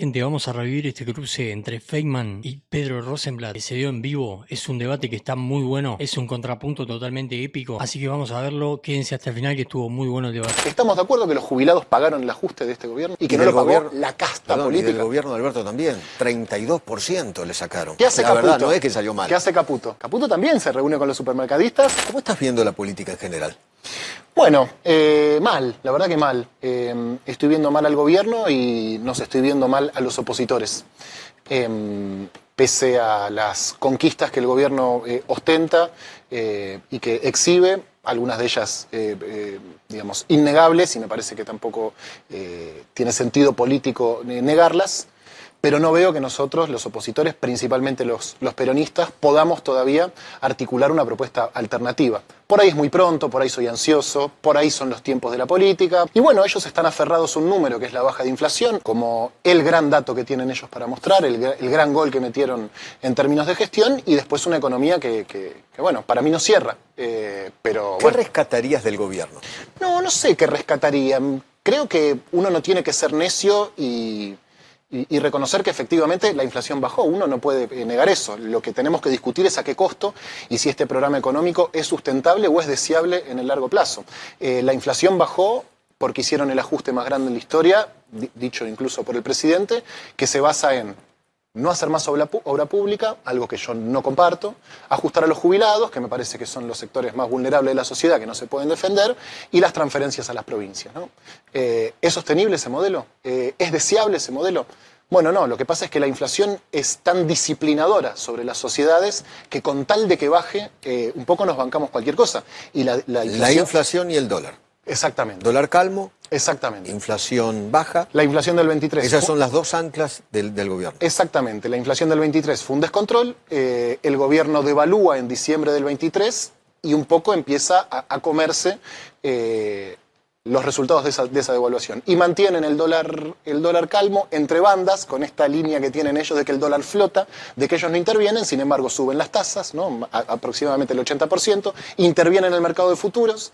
Gente, vamos a revivir este cruce entre Feynman y Pedro Rosenblatt que se dio en vivo. Es un debate que está muy bueno, es un contrapunto totalmente épico, así que vamos a verlo. Quédense hasta el final que estuvo muy bueno el debate. ¿Estamos de acuerdo que los jubilados pagaron el ajuste de este gobierno y que no lo pagó la casta política? Y del gobierno de Alberto también, 32% le sacaron. ¿Qué hace Caputo? La verdad no es que salió mal. ¿Qué hace Caputo? Caputo también se reúne con los supermercadistas. ¿Cómo estás viendo la política en general? Bueno, mal, la verdad que mal. Estoy viendo mal al gobierno y nos estoy viendo mal a los opositores. Pese a las conquistas que el gobierno ostenta y que exhibe, algunas de ellas, digamos, innegables, y me parece que tampoco tiene sentido político negarlas, pero no veo que nosotros, los opositores, principalmente los peronistas, podamos todavía articular una propuesta alternativa. Por ahí es muy pronto, por ahí soy ansioso, por ahí son los tiempos de la política. Y bueno, ellos están aferrados a un número que es la baja de inflación, como el gran dato que tienen ellos para mostrar, el gran gol que metieron en términos de gestión, y después una economía que bueno, para mí no cierra. Pero, ¿Qué rescatarías del gobierno? No sé qué rescataría. Creo que uno no tiene que ser necio y reconocer que efectivamente la inflación bajó. Uno no puede negar eso. Lo que tenemos que discutir es a qué costo y si este programa económico es sustentable o es deseable en el largo plazo. La inflación bajó porque hicieron el ajuste más grande en la historia, dicho incluso por el presidente, que se basa en no hacer más obra pública, algo que yo no comparto, ajustar a los jubilados, que me parece que son los sectores más vulnerables de la sociedad que no se pueden defender, y las transferencias a las provincias, ¿no? ¿Es sostenible ese modelo? ¿Es deseable ese modelo? Bueno, no, lo que pasa es que la inflación es tan disciplinadora sobre las sociedades que con tal de que baje, un poco nos bancamos cualquier cosa. Y la inflación y el dólar. Exactamente. Dólar calmo. Exactamente. Inflación baja. La inflación del 23. Esas son las dos anclas del gobierno. Exactamente. La inflación del 23 fue un descontrol. El gobierno devalúa en diciembre del 23 y un poco empieza a comerse los resultados de esa devaluación. Y mantienen el dólar calmo entre bandas, con esta línea que tienen ellos de que el dólar flota, de que ellos no intervienen, sin embargo suben las tasas, ¿no? Aproximadamente el 80%, intervienen en el mercado de futuros.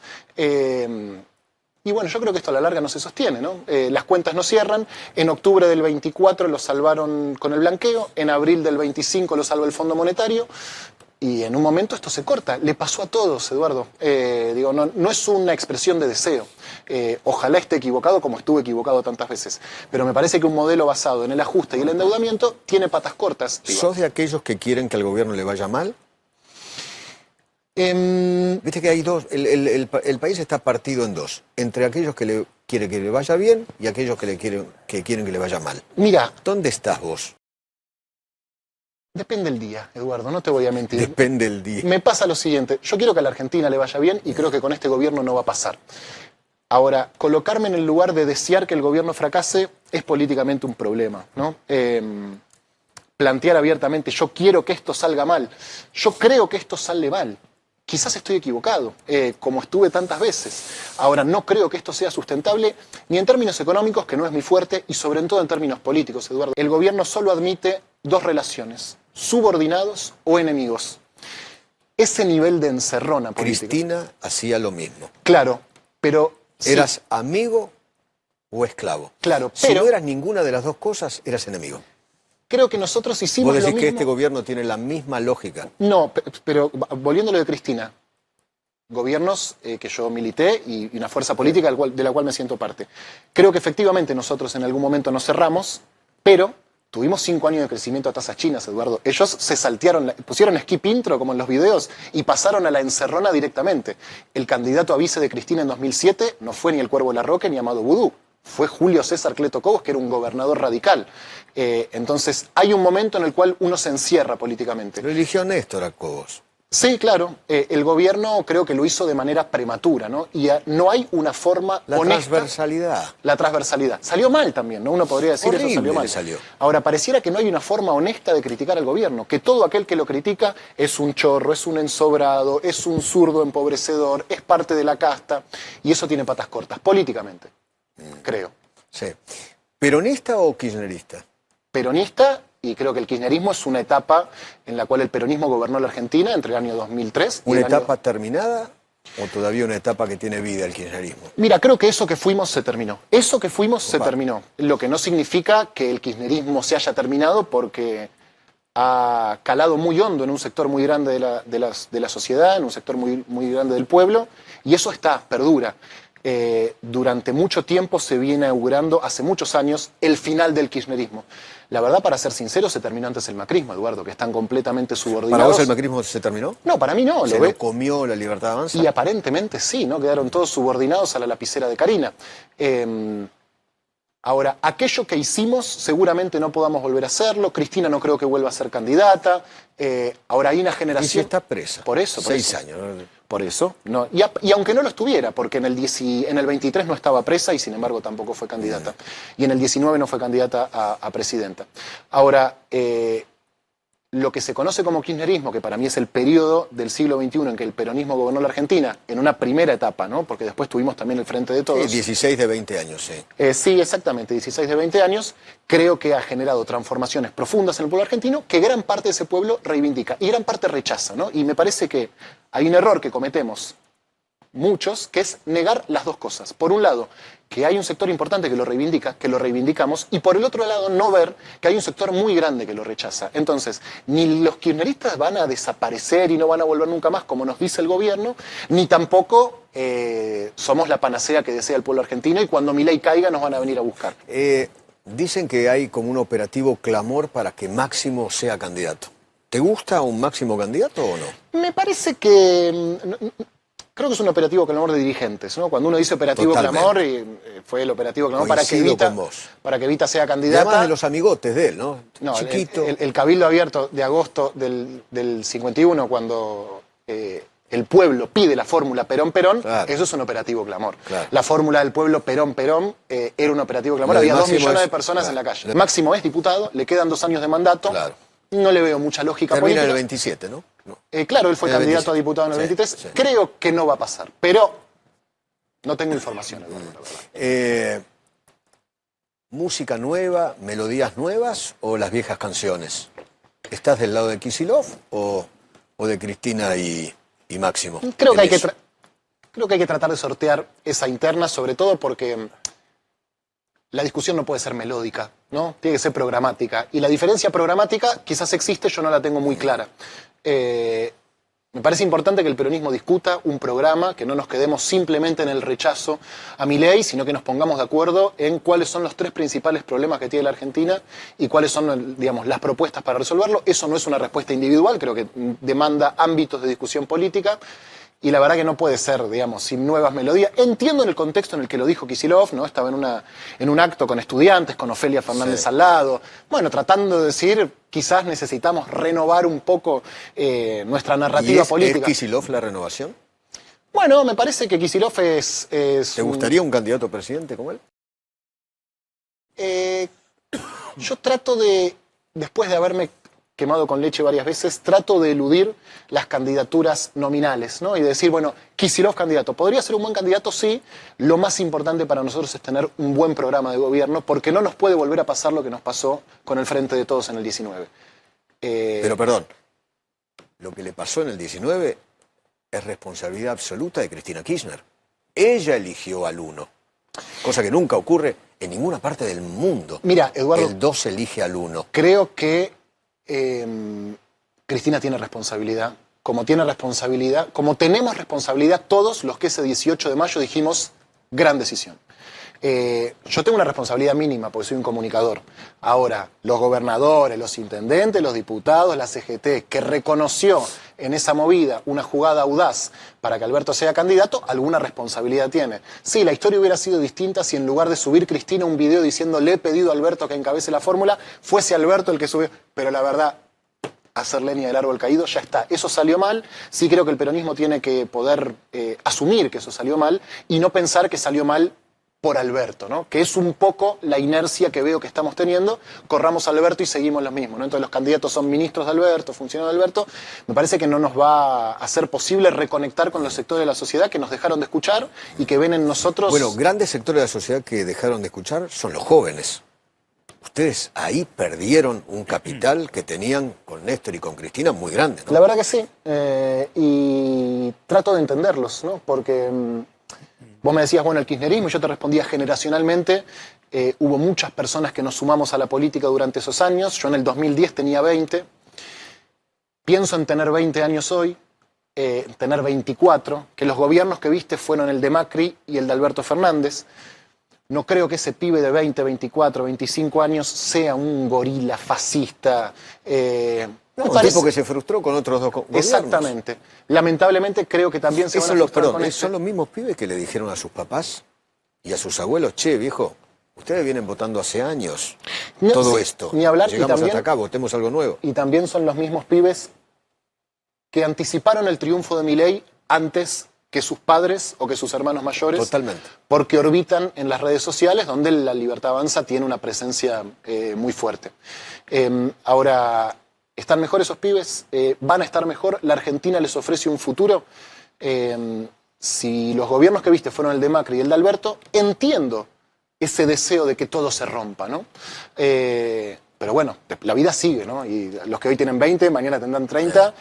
Y bueno, yo creo que esto a la larga no se sostiene, ¿no? Las cuentas no cierran. En octubre del 24 lo salvaron con el blanqueo, en abril del 25 lo salva el Fondo Monetario, y en un momento esto se corta. Le pasó a todos, Eduardo. No es una expresión de deseo. Ojalá esté equivocado como estuve equivocado tantas veces. Pero me parece que un modelo basado en el ajuste y el endeudamiento tiene patas cortas. ¿Sos de aquellos que quieren que al gobierno le vaya mal? Viste que hay dos, el país está partido en dos, entre aquellos que quieren que le vaya bien y aquellos que quieren que le vaya mal. Mira, ¿Dónde estás vos? Depende del día, Eduardo, no te voy a mentir. Depende del día. Me pasa lo siguiente, yo quiero que a la Argentina le vaya bien y creo que con este gobierno no va a pasar. Ahora, colocarme en el lugar de desear que el gobierno fracase es políticamente un problema, ¿no? Plantear abiertamente, yo quiero que esto salga mal, yo creo que esto sale mal. Quizás estoy equivocado, como estuve tantas veces. Ahora, no creo que esto sea sustentable ni en términos económicos, que no es mi fuerte, y sobre todo en términos políticos, Eduardo. El gobierno solo admite dos relaciones, subordinados o enemigos. Ese nivel de encerrona política. Cristina hacía lo mismo. Claro, pero... ¿Eras sí, amigo o esclavo? Claro, Si pero... no eras ninguna de las dos cosas, eras enemigo. Creo que nosotros hicimos ¿Vos lo decís mismo? que este gobierno tiene la misma lógica? No, pero volviendo a lo de Cristina, gobiernos que yo milité y una fuerza política de la cual me siento parte. Creo que efectivamente nosotros en algún momento nos cerramos, pero tuvimos 5 años de crecimiento a tasas chinas, Eduardo. Ellos se saltearon, pusieron skip intro como en los videos y pasaron a la encerrona directamente. El candidato a vice de Cristina en 2007 no fue ni el Cuervo Larroque ni Amado Vudú. Fue Julio César Cleto Cobos, que era un gobernador radical. Entonces, hay un momento en el cual uno se encierra políticamente. Lo eligió Néstor a Cobos. Sí, claro. El gobierno creo que lo hizo de manera prematura, ¿no? Y no hay una forma honesta. La transversalidad. La transversalidad. Salió mal también, ¿no? Uno podría decir Horrible, eso salió mal. salió. Ahora, pareciera que no hay una forma honesta de criticar al gobierno, que todo aquel que lo critica es un chorro, es un ensobrado, es un zurdo empobrecedor, es parte de la casta, y eso tiene patas cortas, políticamente, creo. Sí. ¿Peronista o kirchnerista? Peronista, y creo que el kirchnerismo es una etapa en la cual el peronismo gobernó la Argentina entre el año 2003 y ¿Una el año... etapa terminada ¿O todavía una etapa que tiene vida el kirchnerismo? Mira, creo que eso que fuimos se terminó. Eso que fuimos se terminó. Lo que no significa que el kirchnerismo se haya terminado, porque ha calado muy hondo en un sector muy grande de la sociedad, en un sector muy grande del pueblo, y eso perdura. Durante mucho tiempo se viene augurando, hace muchos años, el final del kirchnerismo. La verdad, para ser sincero, se terminó antes el macrismo, Eduardo, que están completamente subordinados. ¿Para vos el macrismo se terminó? No, para mí no. ¿Se lo comió la Libertad Avanza? Y aparentemente sí, ¿no? Quedaron todos subordinados a la lapicera de Carina. Ahora, aquello que hicimos seguramente no podamos volver a hacerlo. Cristina no creo que vuelva a ser candidata. Ahora hay una generación... Y si está presa. Por eso. 6 años. Por eso. No. Y aunque no lo estuviera, porque en el 23 no estaba presa y sin embargo tampoco fue candidata. Y en el 19 no fue candidata a presidenta. Ahora, lo que se conoce como kirchnerismo, que para mí es el periodo del siglo XXI en que el peronismo gobernó la Argentina, en una primera etapa, ¿no? Porque después tuvimos también el Frente de Todos. Sí, 16 de 20 años, sí. Sí, exactamente, 16 de 20 años. Creo que ha generado transformaciones profundas en el pueblo argentino que gran parte de ese pueblo reivindica y gran parte rechaza, ¿no? Y me parece que hay un error que cometemos muchos, que es negar las dos cosas. Por un lado, que hay un sector importante que lo reivindica, que lo reivindicamos, y por el otro lado, no ver que hay un sector muy grande que lo rechaza. Entonces, ni los kirchneristas van a desaparecer y no van a volver nunca más, como nos dice el gobierno, ni tampoco somos la panacea que desea el pueblo argentino y cuando Milei caiga nos van a venir a buscar. Dicen que hay como un operativo clamor para que Máximo sea candidato. ¿Te gusta un Máximo candidato o no? Me parece que... Creo que es un operativo clamor de dirigentes, ¿no? Cuando uno dice operativo clamor, fue el operativo clamor para que Evita sea candidata. Además de los amigotes de él, ¿no? No, chiquito. El Cabildo Abierto de agosto del 51, cuando el pueblo pide la fórmula Perón-Perón, claro. Eso es un operativo clamor. Claro. La fórmula del pueblo Perón-Perón era un operativo clamor. Había 2 millones de personas en la calle. Máximo es diputado, le quedan 2 años de mandato. Claro. No le veo mucha lógica política. Termina en el 27, ¿no? Claro, él fue candidato a diputado en el 23. Sí. Creo que no va a pasar, pero no tengo información. ¿Música nueva, melodías nuevas o las viejas canciones? ¿Estás del lado de Kicillof o de Cristina y Máximo? Creo que hay que tratar de sortear esa interna, sobre todo porque la discusión no puede ser melódica, ¿no? Tiene que ser programática. Y la diferencia programática quizás existe, yo no la tengo muy clara. Me parece importante que el peronismo discuta un programa, que no nos quedemos simplemente en el rechazo a Milei, sino que nos pongamos de acuerdo en cuáles son los 3 principales problemas que tiene la Argentina y cuáles son, digamos, las propuestas para resolverlo. Eso no es una respuesta individual, creo que demanda ámbitos de discusión política. Y la verdad que no puede ser, digamos, sin nuevas melodías. Entiendo en el contexto en el que lo dijo Kicillof, ¿no? Estaba en un acto con estudiantes, con Ofelia Fernández al lado. Bueno, tratando de decir, quizás necesitamos renovar un poco nuestra narrativa política. ¿Es Kicillof la renovación? Bueno, me parece que Kicillof es ¿Te gustaría un candidato a presidente como él? Yo trato de, después de haberme quemado con leche varias veces, trato de eludir las candidaturas nominales, ¿no? Y decir, bueno, Kicillof candidato. ¿Podría ser un buen candidato? Sí. Lo más importante para nosotros es tener un buen programa de gobierno, porque no nos puede volver a pasar lo que nos pasó con el Frente de Todos en el 19. Pero perdón, lo que le pasó en el 19 es responsabilidad absoluta de Cristina Kirchner. Ella eligió al 1, cosa que nunca ocurre en ninguna parte del mundo. Mira, Eduardo, el 2 elige al 1. Creo que Cristina tiene responsabilidad, como tenemos responsabilidad todos los que ese 18 de mayo dijimos, gran decisión. Yo tengo una responsabilidad mínima porque soy un comunicador. Ahora, los gobernadores, los intendentes, los diputados, la CGT, que reconoció en esa movida una jugada audaz para que Alberto sea candidato, alguna responsabilidad tiene. Sí, la historia hubiera sido distinta si en lugar de subir Cristina un video diciendo le he pedido a Alberto que encabece la fórmula, fuese Alberto el que subió. Pero la verdad, hacer leña del árbol caído, ya está. Eso salió mal. Sí creo que el peronismo tiene que poder asumir que eso salió mal y no pensar que salió mal por Alberto, ¿no? Que es un poco la inercia que veo que estamos teniendo. Corramos a Alberto y seguimos lo mismo, ¿no? Entonces los candidatos son ministros de Alberto, funcionarios de Alberto. Me parece que no nos va a ser posible reconectar con los sectores de la sociedad que nos dejaron de escuchar y que ven en nosotros... Bueno, grandes sectores de la sociedad que dejaron de escuchar son los jóvenes. Ustedes ahí perdieron un capital que tenían con Néstor y con Cristina muy grande, ¿no? La verdad que sí. Y y trato de entenderlos, ¿no? Porque vos me decías, bueno, el kirchnerismo, yo te respondía generacionalmente. Hubo muchas personas que nos sumamos a la política durante esos años. Yo en el 2010 tenía 20. Pienso en tener 20 años hoy, tener 24, que los gobiernos que viste fueron el de Macri y el de Alberto Fernández. No creo que ese pibe de 20, 24, 25 años sea un gorila fascista. No, un tipo que se frustró con otros dos gobiernos. Exactamente. Lamentablemente creo que también se van a frustrar con este. Son los mismos pibes que le dijeron a sus papás y a sus abuelos, che, viejo, ustedes vienen votando hace años todo esto. Ni hablar. Llegamos también, hasta acá, votemos algo nuevo. Y también son los mismos pibes que anticiparon el triunfo de Milei antes que sus padres o que sus hermanos mayores. Totalmente. Porque orbitan en las redes sociales donde la Libertad Avanza tiene una presencia muy fuerte. Ahora, ¿están mejor esos pibes? ¿Van a estar mejor? ¿La Argentina les ofrece un futuro? Si los gobiernos que viste fueron el de Macri y el de Alberto, entiendo ese deseo de que todo se rompa, ¿no? Pero bueno, la vida sigue, ¿no? Y los que hoy tienen 20, mañana tendrán 30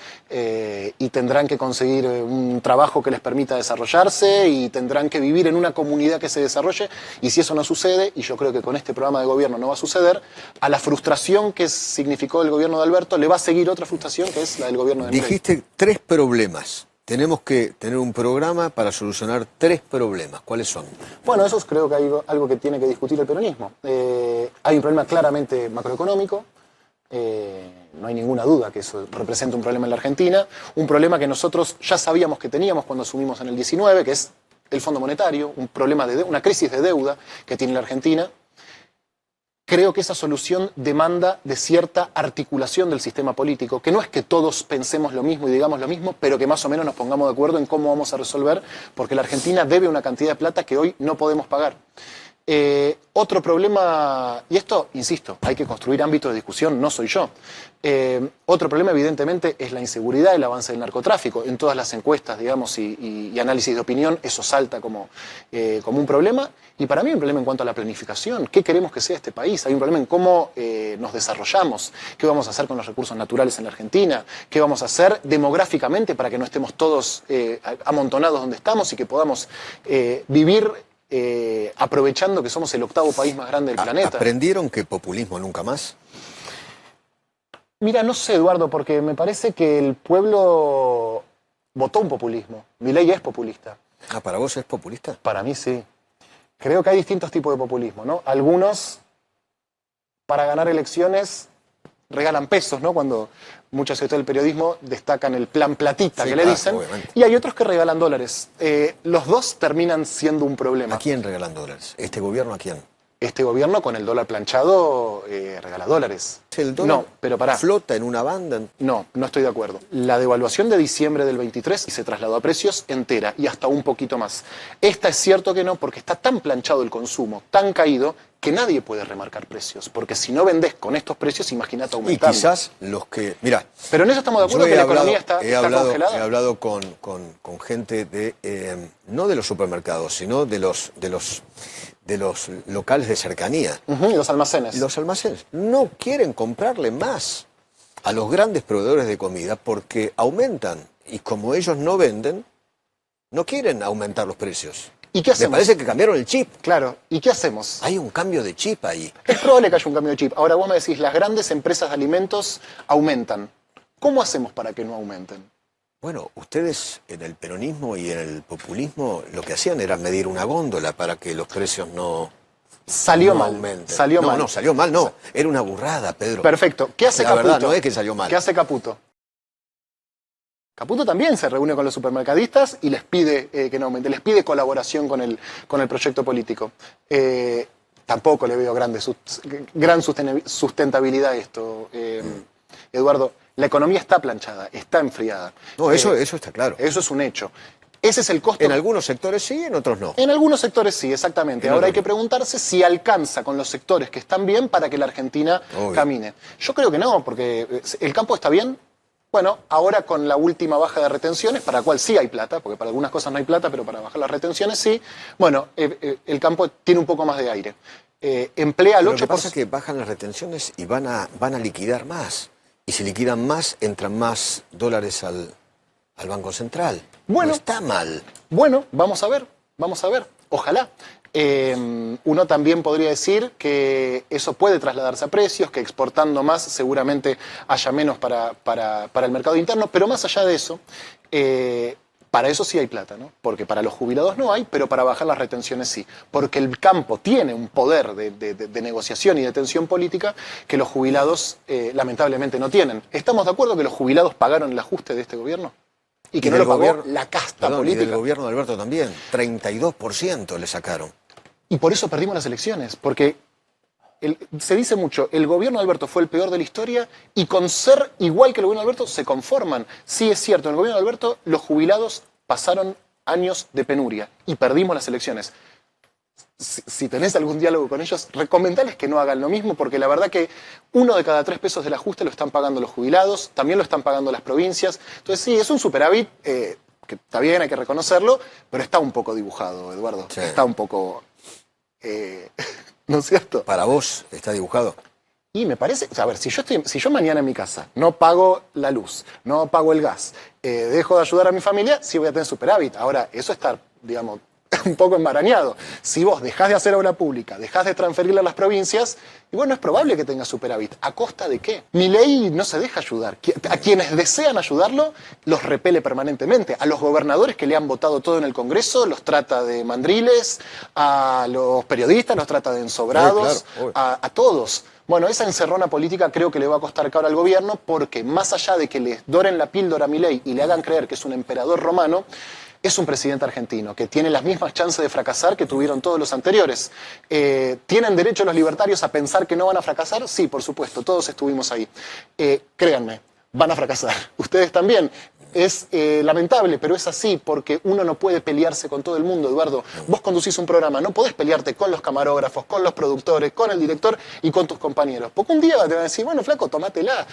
y tendrán que conseguir un trabajo que les permita desarrollarse y tendrán que vivir en una comunidad que se desarrolle. Y si eso no sucede, y yo creo que con este programa de gobierno no va a suceder, a la frustración que significó el gobierno de Alberto le va a seguir otra frustración que es la del gobierno de Milei. Dijiste 3 problemas. Tenemos que tener un programa para solucionar 3 problemas. ¿Cuáles son? Bueno, eso creo que hay algo que tiene que discutir el peronismo. Hay un problema claramente macroeconómico. No hay ninguna duda que eso representa un problema en la Argentina. Un problema que nosotros ya sabíamos que teníamos cuando asumimos en el 19, que es el Fondo Monetario, un problema una crisis de deuda que tiene la Argentina. Creo que esa solución demanda de cierta articulación del sistema político, que no es que todos pensemos lo mismo y digamos lo mismo, pero que más o menos nos pongamos de acuerdo en cómo vamos a resolver, porque la Argentina debe una cantidad de plata que hoy no podemos pagar. Otro problema, y esto, insisto, hay que construir ámbitos de discusión, no soy yo. Otro problema, evidentemente, es la inseguridad, el avance del narcotráfico. En todas las encuestas, digamos, y análisis de opinión, eso salta como un problema. Y para mí hay un problema en cuanto a la planificación. ¿Qué queremos que sea este país? Hay un problema en cómo nos desarrollamos. ¿Qué vamos a hacer con los recursos naturales en la Argentina? ¿Qué vamos a hacer demográficamente para que no estemos todos amontonados donde estamos y que podamos vivir aprovechando que somos el 8º país más grande del planeta? ¿Aprendieron que populismo nunca más? Mira, no sé, Eduardo, porque me parece que el pueblo votó un populismo. Milei es populista. Ah, ¿para vos es populista? Para mí sí. Creo que hay distintos tipos de populismo, ¿no? Algunos, para ganar elecciones, regalan pesos, ¿no? Cuando muchos sectores del periodismo destacan el plan platita, sí, que le dicen. Obviamente. Y hay otros que regalan dólares. Los dos terminan siendo un problema. ¿A quién regalan dólares? ¿Este gobierno a quién? Este gobierno con el dólar planchado regala dólares. ¿El dólar no, pero pará. flota en una banda? No, no estoy de acuerdo. La devaluación de diciembre del 23 se trasladó a precios entera y hasta un poquito más. Esta es cierto que no, porque está tan planchado el consumo, tan caído, que nadie puede remarcar precios. Porque si no vendés con estos precios, imagínate aumentando. Y quizás los que... Mirá, pero en eso estamos de acuerdo, que la economía está congelada. He hablado con gente de, no de los supermercados, sino de los locales de cercanía. Los almacenes. Los almacenes no quieren comprarle más a los grandes proveedores de comida porque aumentan. Y como ellos no venden, no quieren aumentar los precios. ¿Y qué hacemos? Me parece que cambiaron el chip. Claro. ¿Y qué hacemos? Hay un cambio de chip ahí. Es probable que haya un cambio de chip. Ahora vos me decís, las grandes empresas de alimentos aumentan. ¿Cómo hacemos para que no aumenten? Bueno, ustedes en el peronismo y en el populismo lo que hacían era medir una góndola para que los precios no aumenten. Salió mal. No, salió mal, no. Era una burrada, Pedro. Perfecto. ¿Qué hace Caputo? La verdad no es que salió mal. ¿Qué hace Caputo? Caputo también se reúne con los supermercadistas y les pide que no aumente, les pide colaboración con el proyecto político. Tampoco le veo gran sustentabilidad a esto, Eduardo. La economía está planchada, está enfriada. No, eso está claro. Eso es un hecho. Ese es el costo. En algunos sectores sí, en otros no. En algunos sectores sí, exactamente. Ahora hay que preguntarse si alcanza con los sectores que están bien para que la Argentina camine. Yo creo que no, porque el campo está bien. Bueno, ahora con la última baja de retenciones, para la cual sí hay plata, porque para algunas cosas no hay plata, pero para bajar las retenciones sí. Bueno, el campo tiene un poco más de aire. Emplea al 8%. Lo que pasa es que bajan las retenciones y van a liquidar más. Y si liquidan más, entran más dólares al Banco Central. Bueno. No está mal. Bueno, vamos a ver. Ojalá. Uno también podría decir que eso puede trasladarse a precios, que exportando más seguramente haya menos para el mercado interno, pero más allá de eso, para eso sí hay plata, ¿no? Porque para los jubilados no hay, pero para bajar las retenciones sí. Porque el campo tiene un poder de negociación y de tensión política que los jubilados lamentablemente no tienen. ¿Estamos de acuerdo que los jubilados pagaron el ajuste de este gobierno? Y que no lo pagó la casta política. Y del gobierno de Alberto también, 32% le sacaron. Y por eso perdimos las elecciones, porque se dice mucho, el gobierno de Alberto fue el peor de la historia y con ser igual que el gobierno de Alberto se conforman. Sí es cierto, en el gobierno de Alberto los jubilados pasaron años de penuria y perdimos las elecciones. Si tenés algún diálogo con ellos, recomendales que no hagan lo mismo, porque la verdad que 1 de cada 3 pesos del ajuste lo están pagando los jubilados, también lo están pagando las provincias. Entonces sí, es un superávit que está bien, hay que reconocerlo, pero está un poco dibujado, Eduardo. Sí. Está un poco... ¿no es cierto? ¿Para vos está dibujado? Y me parece, o sea, a ver, si yo mañana en mi casa no pago la luz, no pago el gas, dejo de ayudar a mi familia, sí voy a tener superávit. Ahora, eso está, digamos, un poco embarañado. Si vos dejás de hacer obra pública, dejás de transferirla a las provincias, y bueno, es probable que tengas superávit. ¿A costa de qué? Milei no se deja ayudar. A quienes desean ayudarlo, los repele permanentemente. A los gobernadores que le han votado todo en el Congreso, los trata de mandriles, a los periodistas los trata de ensobrados, claro, a todos. Bueno, esa encerrona política creo que le va a costar caro al gobierno, porque más allá de que le doren la píldora a Milei y le hagan creer que es un emperador romano, es un presidente argentino que tiene las mismas chances de fracasar que tuvieron todos los anteriores. ¿Tienen derecho los libertarios a pensar que no van a fracasar? Sí, por supuesto, todos estuvimos ahí. Créanme, van a fracasar. Ustedes también. Es lamentable, pero es así, porque uno no puede pelearse con todo el mundo, Eduardo. Vos conducís un programa, no podés pelearte con los camarógrafos, con los productores, con el director y con tus compañeros. Porque un día te van a decir, bueno, flaco, tomátela.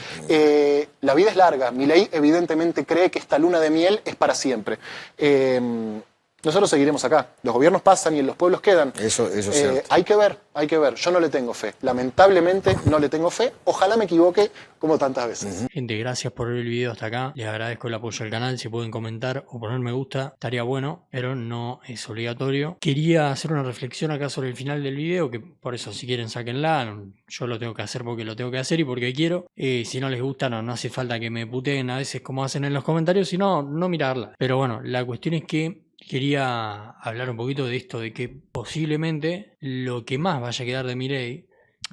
La vida es larga. Milei evidentemente cree que esta luna de miel es para siempre. Nosotros seguiremos acá. Los gobiernos pasan y en los pueblos quedan. Eso es cierto. Hay que ver. Yo no le tengo fe. Lamentablemente no le tengo fe. Ojalá me equivoque como tantas veces. Gente, gracias por ver el video hasta acá. Les agradezco el apoyo al canal. Si pueden comentar o poner me gusta, estaría bueno, pero no es obligatorio. Quería hacer una reflexión acá sobre el final del video, que por eso si quieren sáquenla. Yo lo tengo que hacer porque lo tengo que hacer y porque quiero. Si no les gusta, no hace falta que me puteen a veces como hacen en los comentarios, sino no mirarla. Pero bueno, la cuestión es que quería hablar un poquito de esto, de que posiblemente lo que más vaya a quedar de Milei,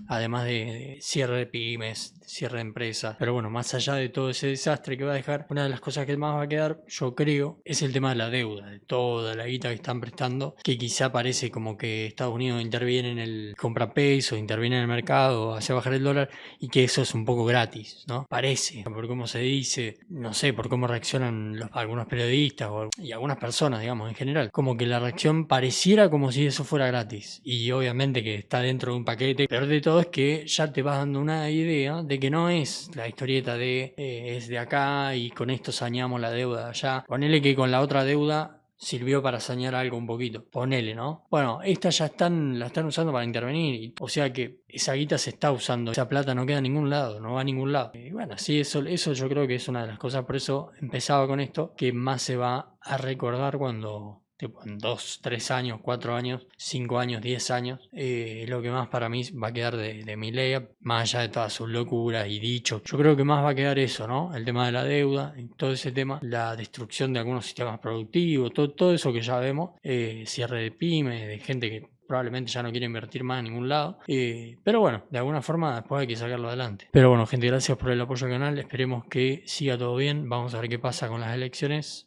además de cierre de pymes, cierre de empresas, pero bueno, más allá de todo ese desastre que va a dejar, una de las cosas que más va a quedar, yo creo, es el tema de la deuda, de toda la guita que están prestando, que quizá parece como que Estados Unidos interviene en el compra pesos, interviene en el mercado, hace bajar el dólar, y que eso es un poco gratis, ¿no? Parece, por cómo se dice, no sé, por cómo reaccionan algunos periodistas y algunas personas, digamos, en general, como que la reacción pareciera como si eso fuera gratis, y obviamente que está dentro de un paquete. Peor de todo es que ya te vas dando una idea de que no es la historieta de es de acá y con esto saneamos la deuda de allá. Ponele que con la otra deuda sirvió para sanear algo un poquito. Ponele, ¿no? Bueno, esta ya la están usando para intervenir. O sea que esa guita se está usando. Esa plata no queda en ningún lado, no va a ningún lado. Y bueno, sí, eso yo creo que es una de las cosas. Por eso empezaba con esto, que más se va a recordar cuando... tipo en 2, 3 años, 4 años, 5 años, 10 años, lo que más para mí va a quedar de Milei, más allá de todas sus locuras y dichos. Yo creo que más va a quedar eso, ¿no? El tema de la deuda, todo ese tema, la destrucción de algunos sistemas productivos, todo eso que ya vemos, cierre de pymes, de gente que probablemente ya no quiere invertir más en ningún lado, pero bueno, de alguna forma después hay que sacarlo adelante. Pero bueno, gente, gracias por el apoyo al canal, esperemos que siga todo bien, vamos a ver qué pasa con las elecciones.